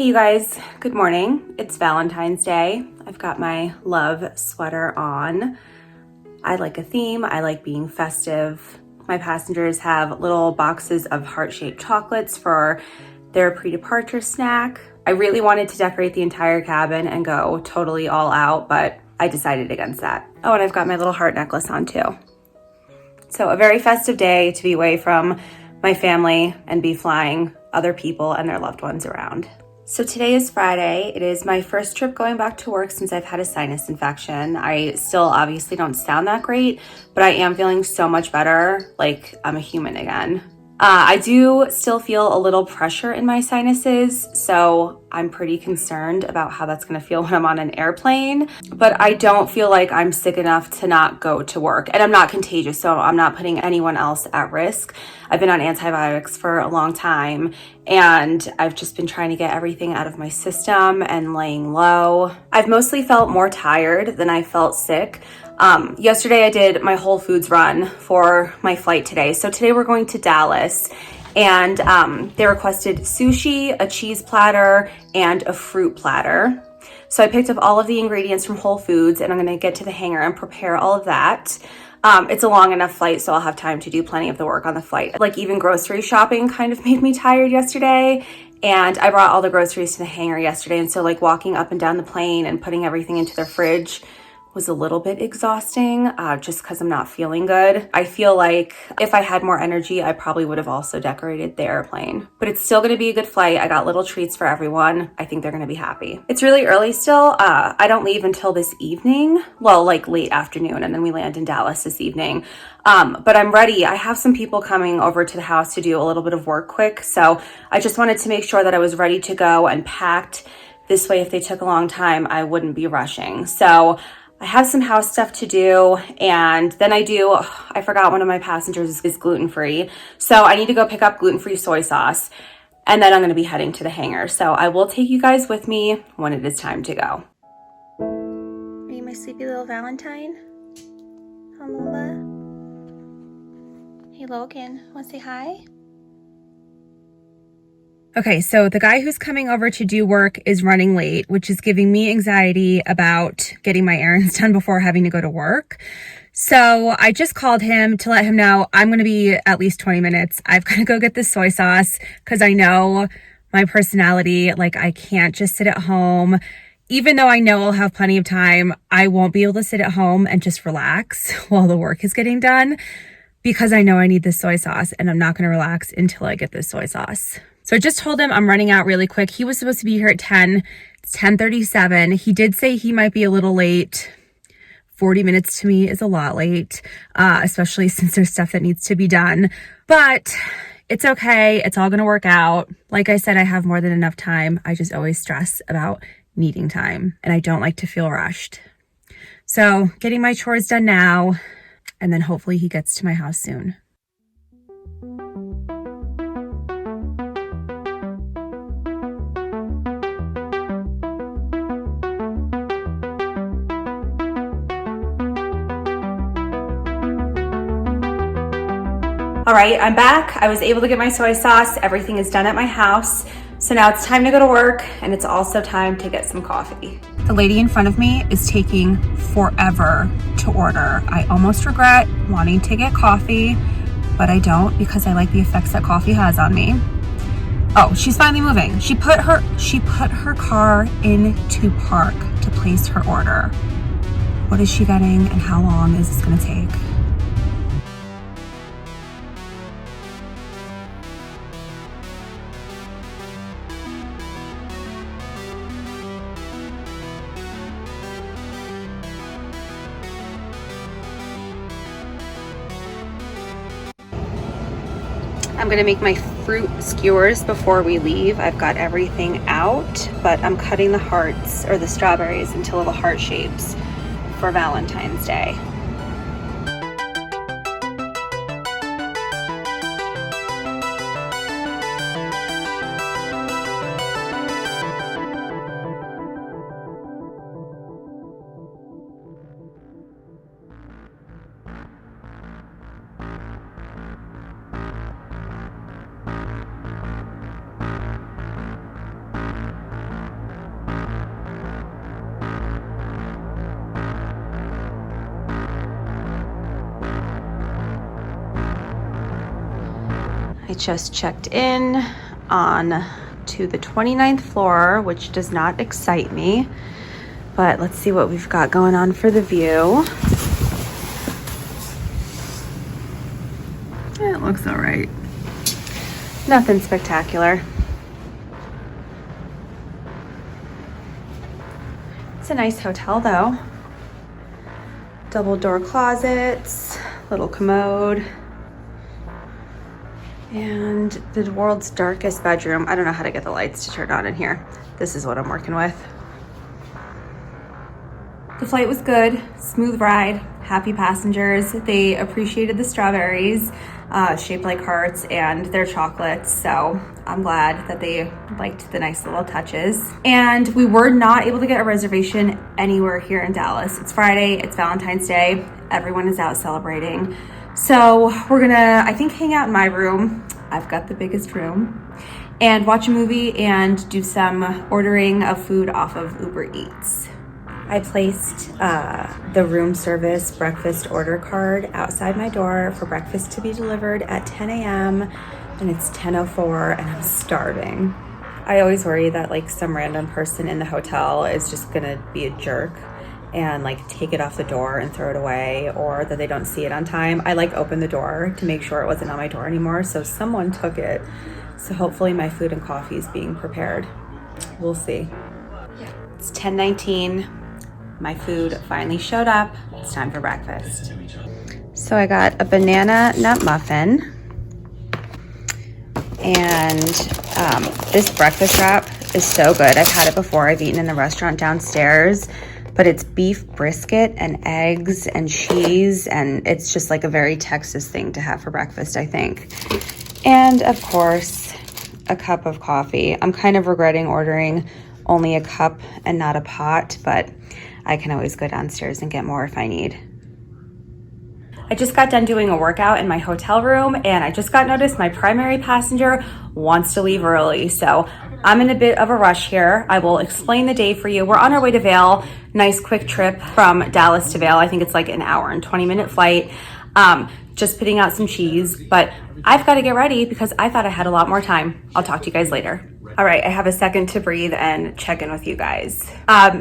you guys, good morning. It's Valentine's Day. I've got my love sweater on. I like a theme, I like being festive. My passengers have little boxes of heart-shaped chocolates for their pre-departure snack. I really wanted to decorate the entire cabin and go totally all out, but I decided against that. Oh, and I've got my little heart necklace on too. So a very festive day to be away from my family and be flying other people and their loved ones around. So today is Friday. It is my first trip going back to work since I've had a sinus infection. I still obviously don't sound that great, but I am feeling so much better, like I'm a human again. I do still feel a little pressure in my sinuses, so I'm pretty concerned about how that's gonna feel when I'm on an airplane, but I don't feel like I'm sick enough to not go to work. And I'm not contagious, so I'm not putting anyone else at risk. I've been on antibiotics for a long time, and I've just been trying to get everything out of my system and laying low. I've mostly felt more tired than I felt sick. Yesterday I did my Whole Foods run for my flight today. So today we're going to Dallas, and they requested sushi, a cheese platter, and a fruit platter. So I picked up all of the ingredients from Whole Foods, and I'm gonna get to the hangar and prepare all of that. It's a long enough flight, so I'll have time to do plenty of the work on the flight. Like even grocery shopping kind of made me tired yesterday. And I brought all the groceries to the hangar yesterday. And so like walking up and down the plane and putting everything into the fridge was a little bit exhausting just because I'm not feeling good. I feel like if I had more energy, I probably would have also decorated the airplane. But it's still gonna be a good flight. I got little treats for everyone. I think they're gonna be happy. It's really early still. I don't leave until this evening. Well, like late afternoon, and then we land in Dallas this evening. But I'm ready. I have some people coming over to the house to do a little bit of work quick. So I just wanted to make sure that I was ready to go and packed. This way, if they took a long time, I wouldn't be rushing. So I have some house stuff to do, and then I forgot one of my passengers is gluten-free. So I need to go pick up gluten-free soy sauce, and then I'm gonna be heading to the hangar. So I will take you guys with me when it is time to go. Are you my sleepy little Valentine? Hi, Lola. Hey, Logan, wanna say hi? Okay, so the guy who's coming over to do work is running late, which is giving me anxiety about getting my errands done before having to go to work. So I just called him to let him know I'm going to be at least 20 minutes. I've got to go get this soy sauce because I know my personality, like I can't just sit at home. Even though I know I'll have plenty of time, I won't be able to sit at home and just relax while the work is getting done because I know I need this soy sauce, and I'm not going to relax until I get this soy sauce. So I just told him I'm running out really quick. He was supposed to be here at 10. It's 10:37. He did say he might be a little late. 40 minutes to me is a lot late, especially since there's stuff that needs to be done. But it's okay. It's all going to work out. Like I said, I have more than enough time. I just always stress about needing time, and I don't like to feel rushed. So getting my chores done now, and then hopefully he gets to my house soon. All right, I'm back. I was able to get my soy sauce. Everything is done at my house. So now it's time to go to work, and it's also time to get some coffee. The lady in front of me is taking forever to order. I almost regret wanting to get coffee, but I don't because I like the effects that coffee has on me. Oh, she's finally moving. She put her car into park to place her order. What is she getting, and how long is this gonna take? I'm gonna make my fruit skewers before we leave. I've got everything out, but I'm cutting the hearts or the strawberries into little heart shapes for Valentine's Day. I just checked in on to the 29th floor, which does not excite me, but let's see what we've got going on for the view. It looks all right. Nothing spectacular. It's a nice hotel though. Double door closets, little commode, and the world's darkest bedroom. I don't know how to get the lights to turn on in here. This is what I'm working with. The flight was good, smooth ride, happy passengers. They appreciated the strawberries, shaped like hearts, and their chocolates. So I'm glad that they liked the nice little touches. And we were not able to get a reservation anywhere here in Dallas. It's Friday, it's Valentine's Day. Everyone is out celebrating. So we're gonna, I think, hang out in my room. I've got the biggest room. And watch a movie and do some ordering of food off of Uber Eats. I placed the room service breakfast order card outside my door for breakfast to be delivered at 10 a.m. and it's 10:04 and I'm starving. I always worry that like some random person in the hotel is just gonna be a jerk and like take it off the door and throw it away, or that they don't see it on time. I like opened the door to make sure it wasn't on my door anymore, so someone took it. So hopefully my food and coffee is being prepared. We'll see. It's 10:19. My food finally showed up. It's time for breakfast. So I got a banana nut muffin, and this breakfast wrap is so good. I've had it before. I've eaten in the restaurant downstairs, but it's beef brisket and eggs and cheese, and it's just like a very Texas thing to have for breakfast, I think. And of course, a cup of coffee. I'm kind of regretting ordering only a cup and not a pot, but I can always go downstairs and get more if I need. I just got done doing a workout in my hotel room, and I just got noticed my primary passenger wants to leave early. So I'm in a bit of a rush here. I will explain the day for you. We're on our way to Vail. Nice quick trip from Dallas to Vail. I think it's like an hour and 20-minute flight. Just putting out some cheese, but I've got to get ready because I thought I had a lot more time. I'll talk to you guys later. All right, I have a second to breathe and check in with you guys.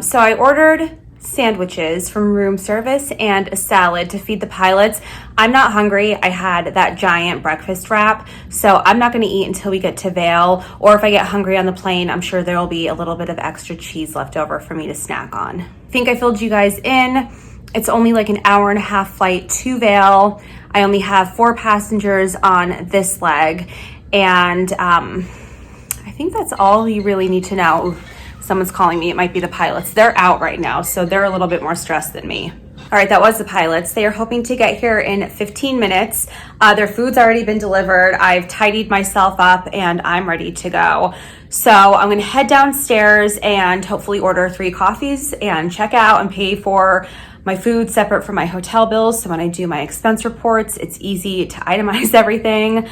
So I ordered sandwiches from room service and a salad to feed the pilots. I'm not hungry. I had that giant breakfast wrap, so I'm not going to eat until we get to Vail, or if I get hungry on the plane, I'm sure there will be a little bit of extra cheese left over for me to snack on. I think I filled you guys in. It's only like an hour and a half flight to Vail. I only have 4 passengers on this leg, and I think that's all you really need to know. Someone's calling me. It might be the pilots. They're out right now, so they're a little bit more stressed than me. All right, that was the pilots. They are hoping to get here in 15 minutes. Their food's already been delivered. I've tidied myself up and I'm ready to go. So I'm gonna head downstairs and hopefully order 3 coffees and check out and pay for my food separate from my hotel bills. So when I do my expense reports, it's easy to itemize everything.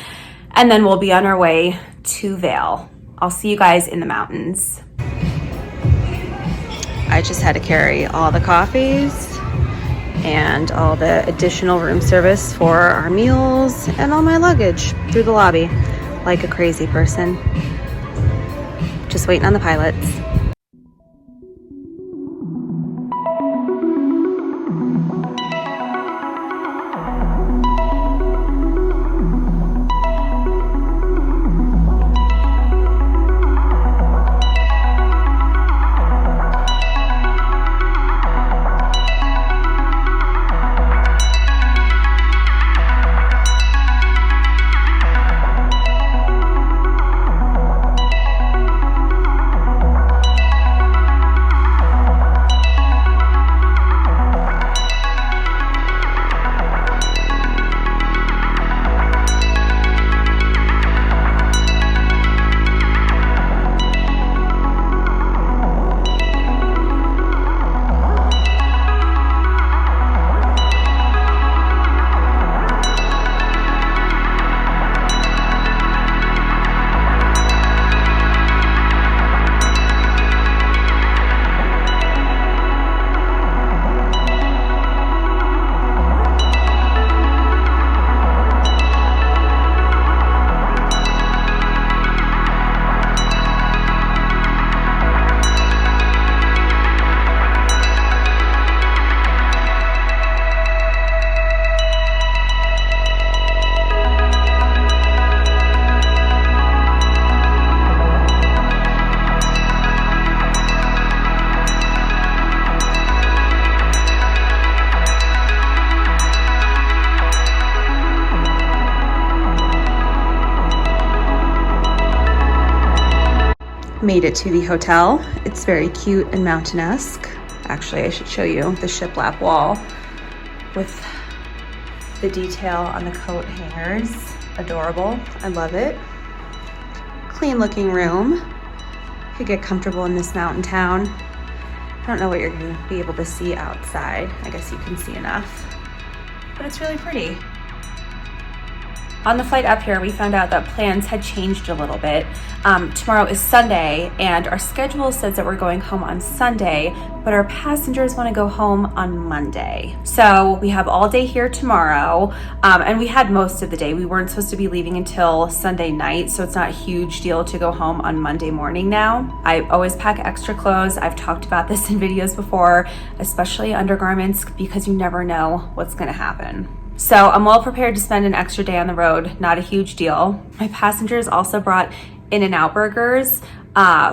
And then we'll be on our way to Vail. I'll see you guys in the mountains. I just had to carry all the coffees and all the additional room service for our meals and all my luggage through the lobby like a crazy person. Just waiting on the pilots. made it to the hotel. It's very cute and mountain-esque. Actually, I should show you the shiplap wall with the detail on the coat hangers. Adorable. I love it. Clean looking room. Could get comfortable in this mountain town. I don't know what you're going to be able to see outside. I guess you can see enough, but it's really pretty. On the flight up here, we found out that plans had changed a little bit. Tomorrow is Sunday, and our schedule says that we're going home on Sunday, but our passengers want to go home on Monday. So we have all day here tomorrow, and we had most of the day. We weren't supposed to be leaving until Sunday night, so it's not a huge deal to go home on Monday morning now. I always pack extra clothes. I've talked about this in videos before, especially undergarments, because you never know what's going to happen. So I'm well prepared to spend an extra day on the road, not a huge deal. My passengers also brought In-N-Out burgers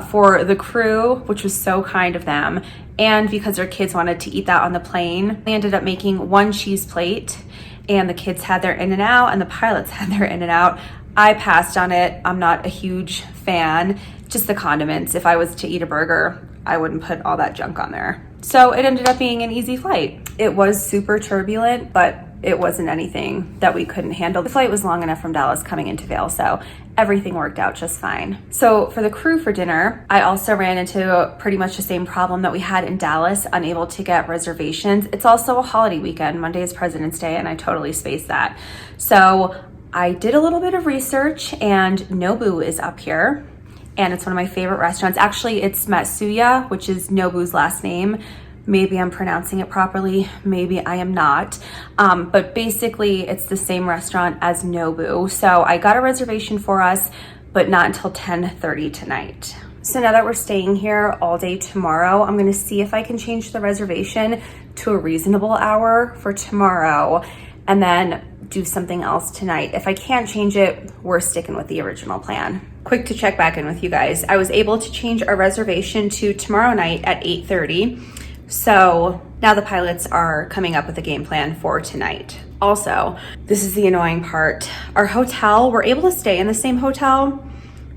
for the crew, which was so kind of them. And because their kids wanted to eat that on the plane, they ended up making one cheese plate, and the kids had their In-N-Out and the pilots had their In-N-Out. I passed on it. I'm not a huge fan, just the condiments. If I was to eat a burger, I wouldn't put all that junk on there. So it ended up being an easy flight. It was super turbulent, but it wasn't anything that we couldn't handle. The flight was long enough from Dallas coming into Vail, so everything worked out just fine. So for the crew for dinner, I also ran into pretty much the same problem that we had in Dallas, unable to get reservations. It's also a holiday weekend. Monday is President's Day, and I totally spaced that. So I did a little bit of research, and Nobu is up here, and it's one of my favorite restaurants. Actually, it's Matsuya, which is Nobu's last name. Maybe I'm pronouncing it properly, maybe I am not. But basically it's the same restaurant as Nobu. So I got a reservation for us, but not until 10:30 tonight. So now that we're staying here all day tomorrow, I'm gonna see if I can change the reservation to a reasonable hour for tomorrow and then do something else tonight. If I can't change it, we're sticking with the original plan. Quick to check back in with you guys. I was able to change our reservation to tomorrow night at 8:30. So now the pilots are coming up with a game plan for tonight. Also, this is the annoying part. Our hotel, we're able to stay in the same hotel,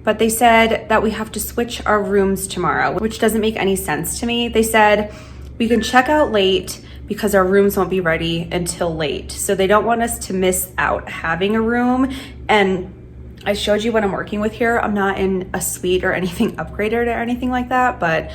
but they said that we have to switch our rooms tomorrow, which doesn't make any sense to me. They said we can check out late because our rooms won't be ready until late. So they don't want us to miss out having a room. And I showed you what I'm working with here. I'm not in a suite or anything upgraded or anything like that, but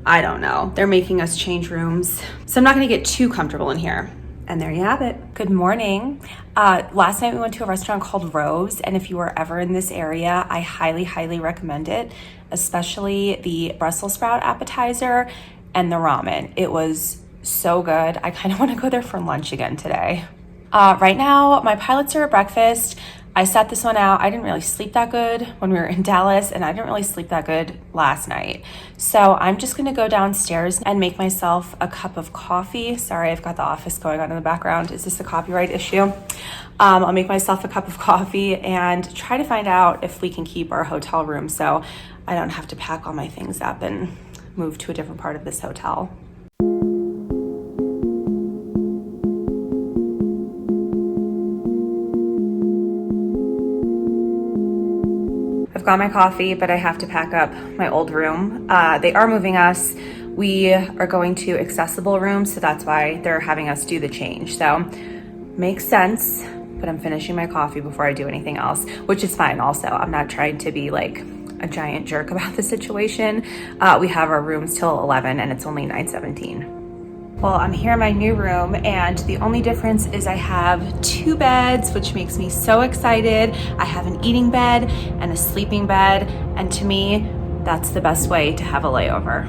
I don't know. They're making us change rooms. So I'm not gonna get too comfortable in here. And there you have it. Good morning. Last night we went to a restaurant called Rose, and if you were ever in this area, I highly, highly recommend it, especially the Brussels sprout appetizer and the ramen. It was so good. I kind of want to go there for lunch again today. Right now, my pilots are at breakfast. I sat this one out. I didn't really sleep that good when we were in Dallas, and I didn't really sleep that good last night. So I'm just gonna go downstairs and make myself a cup of coffee. Sorry, I've got the office going on in the background. Is this a copyright issue? I'll make myself a cup of coffee and try to find out if we can keep our hotel room so I don't have to pack all my things up and move to a different part of this hotel. I've got my coffee, but I have to pack up my old room. They are moving us. We are going to accessible rooms, so that's why they're having us do the change. So makes sense, but I'm finishing my coffee before I do anything else, which is fine also. I'm not trying to be like a giant jerk about the situation. We have our rooms till 11 and it's only 9:17. Well, I'm here in my new room, and the only difference is I have 2 beds, which makes me so excited. I have an eating bed and a sleeping bed, and to me, that's the best way to have a layover.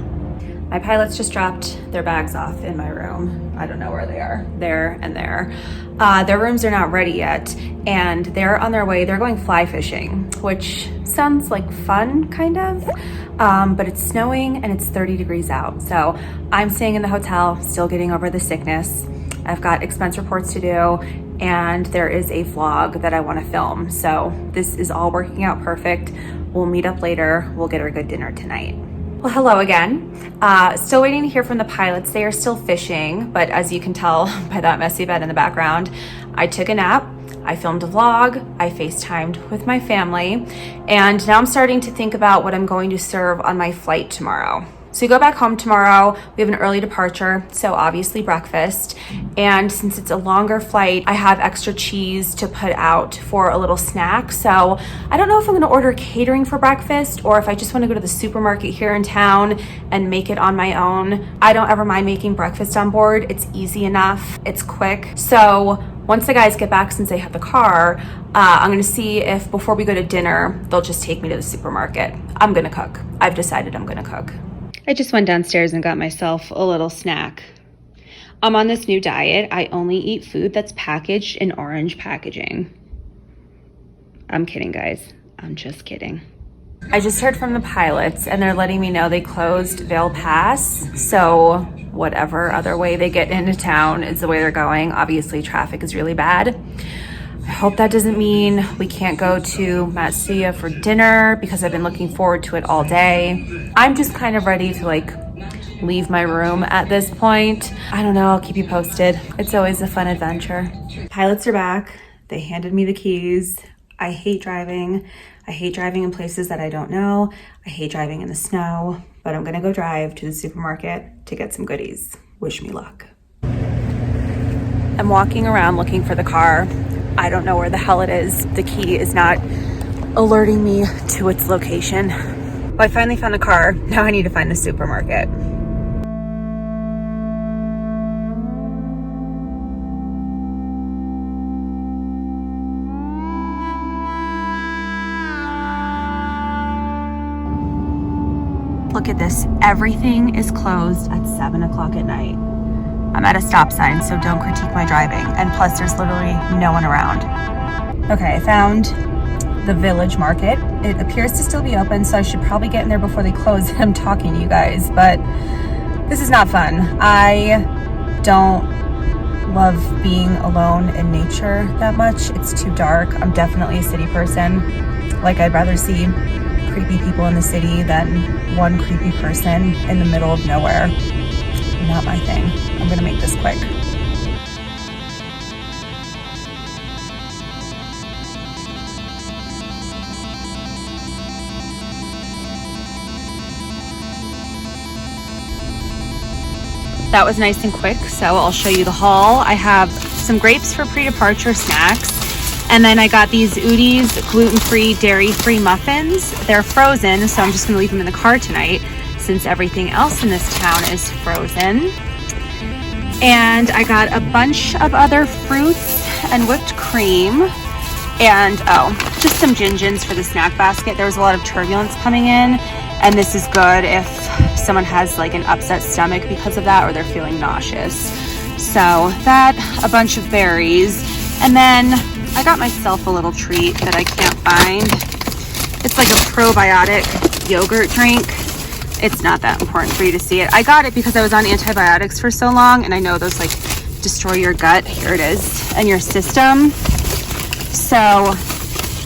My pilots just dropped their bags off in my room. I don't know where they are. There and there. Their rooms are not ready yet, and they're on their way. They're going fly fishing, which sounds like fun, kind of, but it's snowing and it's 30 degrees out. So I'm staying in the hotel, still getting over the sickness. I've got expense reports to do, and there is a vlog that I want to film. So this is all working out perfect. We'll meet up later. We'll get our good dinner tonight. Well, hello again. Still waiting to hear from the pilots. They are still fishing, but as you can tell by that messy bed in the background, I took a nap. I filmed a vlog, I FaceTimed with my family, and now I'm starting to think about what I'm going to serve on my flight tomorrow. So we go back home tomorrow. We have an early departure, so obviously breakfast. And since it's a longer flight, I have extra cheese to put out for a little snack. So I don't know if I'm gonna order catering for breakfast or if I just wanna go to the supermarket here in town and make it on my own. I don't ever mind making breakfast on board. It's easy enough, it's quick. So once the guys get back, since they have the car, I'm gonna see if before we go to dinner, they'll just take me to the supermarket. I'm gonna cook. I've decided I'm gonna cook. I just went downstairs and got myself a little snack. I'm on this new diet. I only eat food that's packaged in orange packaging. I'm kidding, guys. I'm just kidding. I just heard from the pilots and they're letting me know they closed Vail Pass. So whatever other way they get into town is the way they're going. Obviously, traffic is really bad. I hope that doesn't mean we can't go to Matsuya for dinner because I've been looking forward to it all day. I'm just kind of ready to like leave my room at this point. I don't know, I'll keep you posted. It's always a fun adventure. Pilots are back. They handed me the keys. I hate driving. I hate driving in places that I don't know. I hate driving in the snow, but I'm gonna go drive to the supermarket to get some goodies. Wish me luck. I'm walking around looking for the car. I don't know where the hell it is. The key is not alerting me to its location. Well, I finally found the car. Now I need to find the supermarket. Look at this. Everything is closed at 7 o'clock at night. I'm at a stop sign, so don't critique my driving. And plus, there's literally no one around. Okay, I found the village market. It appears to still be open, so I should probably get in there before they close. I'm talking to you guys, but this is not fun. I don't love being alone in nature that much. It's too dark. I'm definitely a city person. Like, I'd rather see creepy people in the city than one creepy person in the middle of nowhere. Not my thing. I'm gonna make this quick. That was nice and quick, so I'll show you the haul. I have some grapes for pre-departure snacks, and then I got these Udi's gluten-free, dairy-free muffins. They're frozen, so I'm just gonna leave them in the car tonight since everything else in this town is frozen. And I got a bunch of other fruits and whipped cream, and just some gin-gins for the snack basket. There was a lot of turbulence coming in, and this is good if someone has like an upset stomach because of that, or they're feeling nauseous. So that, a bunch of berries, and then I got myself a little treat that I can't find. It's like a probiotic yogurt drink. It's not that important for you to see it. I got it because I was on antibiotics for so long, and I know those like destroy your gut. Here it is, and your system. So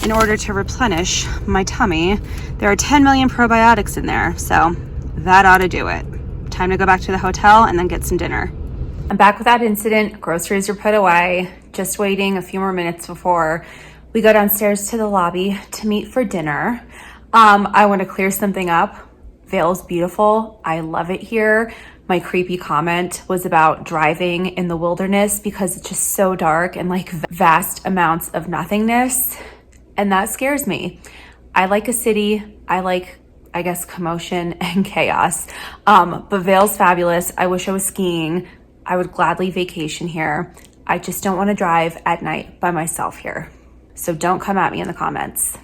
in order to replenish my tummy, there are 10 million probiotics in there. So that ought to do it. Time to go back to the hotel and then get some dinner. I'm back without incident. Groceries are put away. Just waiting a few more minutes before we go downstairs to the lobby to meet for dinner. I want to clear something up. Vail's beautiful. I love it here. My creepy comment was about driving in the wilderness because it's just so dark and like vast amounts of nothingness. And that scares me. I like a city. I like, I guess, commotion and chaos. But Vail's fabulous. I wish I was skiing. I would gladly vacation here. I just don't want to drive at night by myself here. So don't come at me in the comments.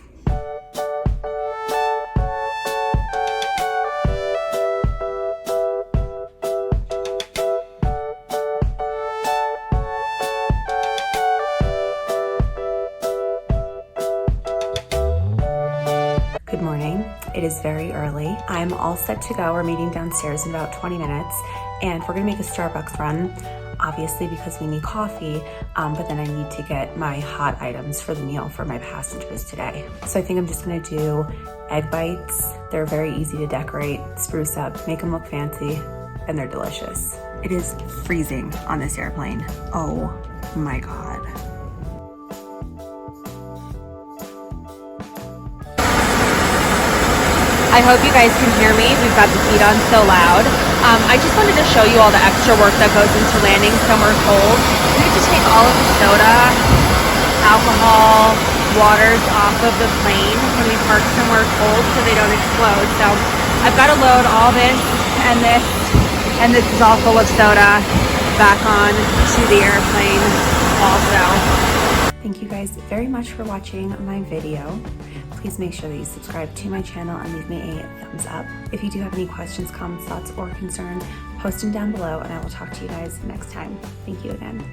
Good morning. It is very early. I'm all set to go. We're meeting downstairs in about 20 minutes, and we're gonna make a Starbucks run, obviously because we need coffee, but then I need to get my hot items for the meal for my passengers today. So I think I'm just gonna do egg bites. They're very easy to decorate, spruce up, make them look fancy, and they're delicious. It is freezing on this airplane. Oh my God. I hope you guys can hear me. We've got the heat on so loud. I just wanted to show you all the extra work that goes into landing somewhere cold. We have to take all of the soda, alcohol, waters off of the plane when we park somewhere cold so they don't explode. So I've got to load all this, and this is all full of soda back on to the airplane also. Thank you guys very much for watching my video. Please make sure that you subscribe to my channel and leave me a thumbs up. If you do have any questions, comments, thoughts, or concerns, post them down below and I will talk to you guys next time. Thank you again.